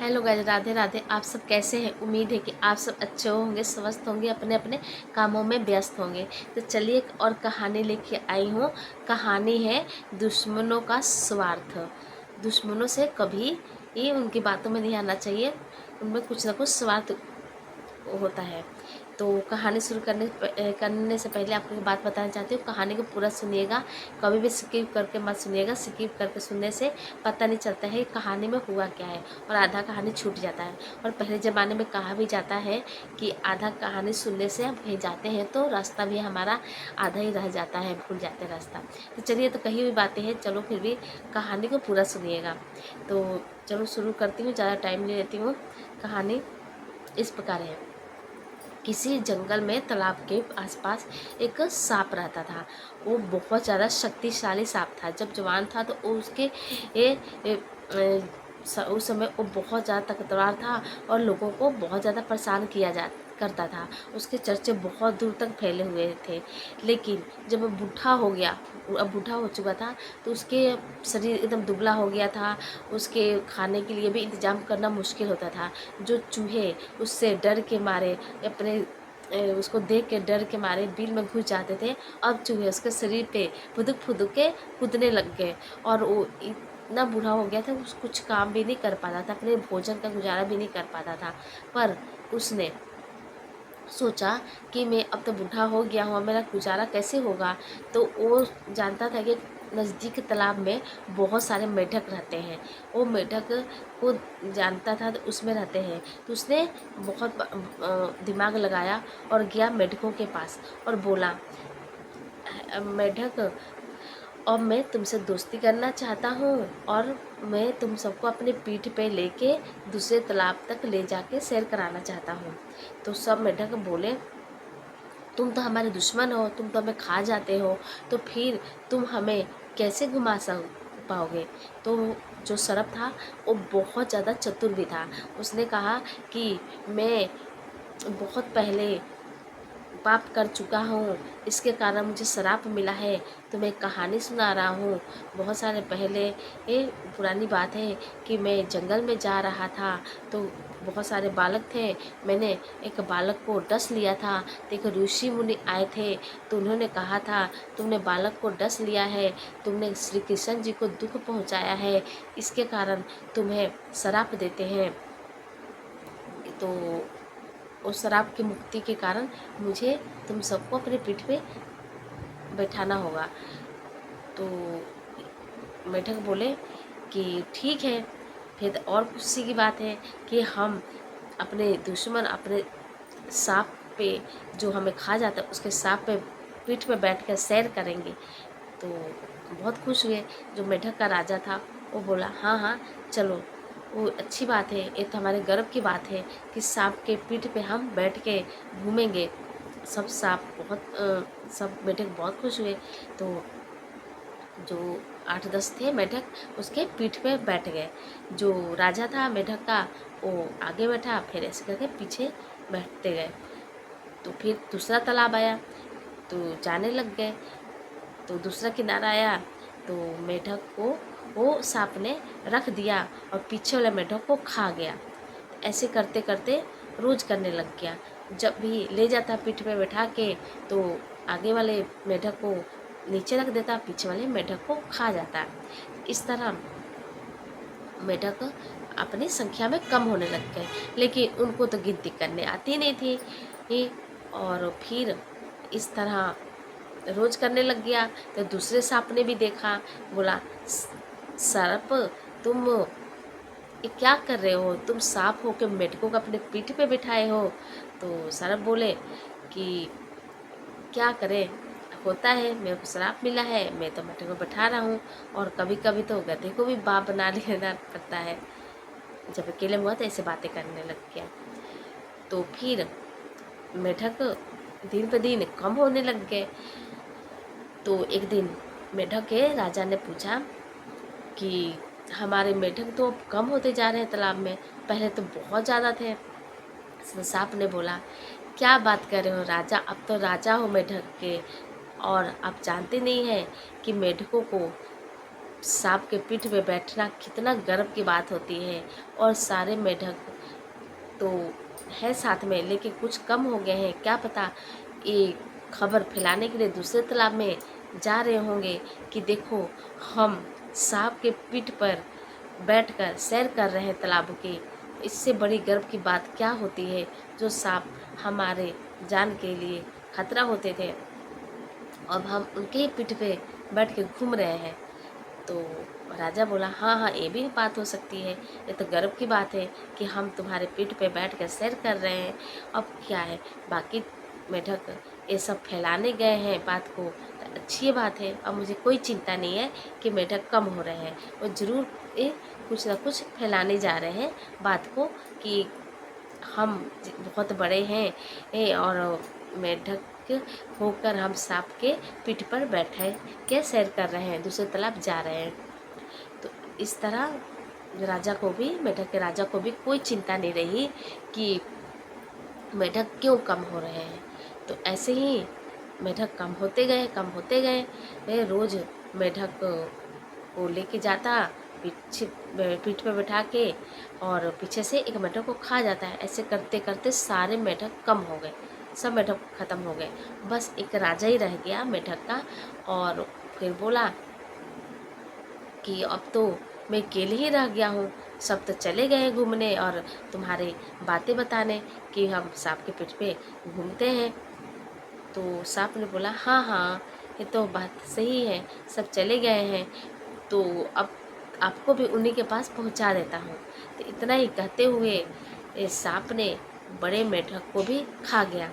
Hello guys, Radhe Radhe. आप सब कैसे हैं? उम्मीद है कि आप सब अच्छे होंगे, स्वस्थ होंगे, अपने अपने कामों में व्यस्त होंगे। तो चलिए एक और कहानी लेके आई हूँ। कहानी है दुश्मनों का स्वार्थ। दुश्मनों से कभी ये उनकी बातों में नहीं आना चाहिए, उनमें कुछ ना कुछ स्वार्थ होता है। तो कहानी शुरू करने से पहले आपको एक बात बताना चाहती हूँ। कहानी को पूरा सुनिएगा, कभी भी स्किप करके मत सुनिएगा। स्किप करके सुनने से पता नहीं चलता है कहानी में हुआ क्या है और आधा कहानी छूट जाता है। और पहले ज़माने में कहा भी जाता है कि आधा कहानी सुनने से हम कहीं जाते हैं तो रास्ता भी हमारा आधा ही रह जाता है, भूल जाते हैं रास्ता। तो चलिए, तो कही हुई बातें हैं, चलो फिर भी कहानी को पूरा सुनिएगा। तो चलो शुरू करती हूँ, ज़्यादा टाइम नहीं लेती हूँ। कहानी इस प्रकार है। किसी जंगल में तालाब के आसपास एक सांप रहता था। वो बहुत ज़्यादा शक्तिशाली सांप था। जब जवान था तो वो उसके उस समय वो बहुत ज़्यादा ताकतवर था और लोगों को बहुत ज़्यादा परेशान किया जा करता था। उसके चर्चे बहुत दूर तक फैले हुए थे। लेकिन जब वो बूढ़ा हो गया, अब बूढ़ा हो चुका था, तो उसके शरीर एकदम दुबला हो गया था। उसके खाने के लिए भी इंतजाम करना मुश्किल होता था। जो चूहे उससे डर के मारे अपने उसको देख के डर के मारे बिल में घुस जाते थे। अब चूहे उसके शरीर पे फुदुक फुदुक के कूदने लग गए और वो इतना बूढ़ा हो गया था, कुछ काम भी नहीं कर पाता था, अपने भोजन का गुजारा भी नहीं कर पाता था। पर उसने सोचा कि मैं अब तो बूढ़ा हो गया हूँ, मेरा गुजारा कैसे होगा। तो वो जानता था कि नज़दीक तालाब में बहुत सारे मेढक रहते हैं। वो मेढक को जानता था, तो उसमें रहते हैं। तो उसने बहुत दिमाग लगाया और गया मेढकों के पास और बोला, मेढक, अब मैं तुमसे दोस्ती करना चाहता हूँ और मैं तुम सबको अपने पीठ पे लेके दूसरे तालाब तक ले जाके सैर कराना चाहता हूँ। तो सब मेढक बोले, तुम तो हमारे दुश्मन हो, तुम तो हमें खा जाते हो, तो फिर तुम हमें कैसे घुमा पाओगे। तो जो सरप था वो बहुत ज़्यादा चतुर भी था। उसने कहा कि मैं बहुत पहले पाप कर चुका हूँ, इसके कारण मुझे श्राप मिला है। तो मैं कहानी सुना रहा हूँ। बहुत सारे पहले ये पुरानी बात है कि मैं जंगल में जा रहा था, तो बहुत सारे बालक थे। मैंने एक बालक को डस लिया था। तो एक ऋषि मुनि आए थे, तो उन्होंने कहा था, तुमने बालक को डस लिया है, तुमने श्री कृष्ण जी को दुख पहुँचाया है, इसके कारण तुम्हें श्राप देते हैं। तो उस शराब की मुक्ति के कारण मुझे तुम सबको अपने पीठ पे बैठाना होगा। तो मेढक बोले कि ठीक है। फिर और खुशी की बात है कि हम अपने दुश्मन, अपने सांप पे जो हमें खा जाता है, उसके सांप पे पीठ पे बैठ कर सैर करेंगे। तो बहुत खुश हुए। जो मेढक का राजा था वो बोला, हाँ हाँ चलो, वो अच्छी बात है, ये तो हमारे गर्व की बात है कि सांप के पीठ पे हम बैठ के घूमेंगे। सब सांप सब मेढक बहुत खुश हुए। तो जो 8-10 थे मेढक उसके पीठ पे बैठ गए। जो राजा था मेढक का वो आगे बैठा, फिर ऐसे करके पीछे बैठते गए। तो फिर दूसरा तालाब आया, तो जाने लग गए। तो दूसरा किनारा आया, तो मेढक को वो सांप ने रख दिया और पीछे वाले मेढक को खा गया। ऐसे करते करते रोज करने लग गया। जब भी ले जाता पीठ पे बैठा के, तो आगे वाले मेढक को नीचे रख देता, पीछे वाले मेढक को खा जाता। इस तरह मेढक अपनी संख्या में कम होने लग गए, लेकिन उनको तो गिनती करने आती नहीं थी। और फिर इस तरह रोज करने लग गया। तो दूसरे सांप ने भी देखा, बोला, सर्प, तुम ये क्या कर रहे हो, तुम सांप हो के मेढकों को अपने पीठ पे बिठाए हो। तो सर्प बोले कि क्या करें, होता है, मेरे को श्राप मिला है, मैं तो मेढक को बैठा रहा हूँ। और कभी कभी तो गधे को भी बाप बना लेना पड़ता है। जब अकेले में हुआ तो ऐसे बातें करने लग गया। तो फिर मेढक दिन ब दिन कम होने लग गए। तो एक दिन मेढक के राजा ने पूछा कि हमारे मेढक तो अब कम होते जा रहे हैं तालाब में, पहले तो बहुत ज़्यादा थे। सांप ने बोला, क्या बात कर रहे हो राजा, अब तो राजा हो मेढक के, और आप जानते नहीं हैं कि मेढकों को सांप के पीठ पे बैठना कितना गर्व की बात होती है। और सारे मेढक तो है साथ में, लेकिन कुछ कम हो गए हैं। क्या पता ये खबर फैलाने के लिए दूसरे तालाब में जा रहे होंगे कि देखो हम सांप के पीठ पर बैठकर सैर कर रहे हैं तालाब के। इससे बड़ी गर्व की बात क्या होती है। जो सांप हमारे जान के लिए खतरा होते थे, अब हम उनके ही पीठ पे बैठ के घूम रहे हैं। तो राजा बोला, हाँ हाँ, ये भी बात हो सकती है। ये तो गर्व की बात है कि हम तुम्हारे पीठ पे बैठ कर सैर कर रहे हैं। अब क्या है, बाकी मेढक ये सब फैलाने गए हैं बात को, तो अच्छी बात है। अब मुझे कोई चिंता नहीं है कि मेढक कम हो रहे हैं। वो ज़रूर ये कुछ ना कुछ फैलाने जा रहे हैं बात को कि हम बहुत बड़े हैं और मेढक होकर हम सांप के पीठ पर बैठे के सैर कर रहे हैं, दूसरे तालाब जा रहे हैं। तो इस तरह राजा को भी, मेढक के राजा को भी कोई चिंता नहीं रही कि मेढक क्यों कम हो रहे हैं। तो ऐसे ही मेढक कम होते गए, कम होते गए। रोज़ मेढक को लेके जाता, पीठ पे बैठा के, और पीछे से एक मेढक को खा जाता है। ऐसे करते करते सारे मेढक कम हो गए, सब मेढक ख़त्म हो गए। बस एक राजा ही रह गया मेढक का। और फिर बोला कि अब तो मैं अकेले ही रह गया हूँ, सब तो चले गए घूमने और तुम्हारे बातें बताने कि हम सांप के पीठ पे घूमते हैं। तो सांप ने बोला, हाँ हाँ, ये तो बात सही है, सब चले गए हैं, तो अब आपको भी उन्हीं के पास पहुंचा देता हूँ। तो इतना ही कहते हुए सांप ने बड़े मेढक को भी खा गया।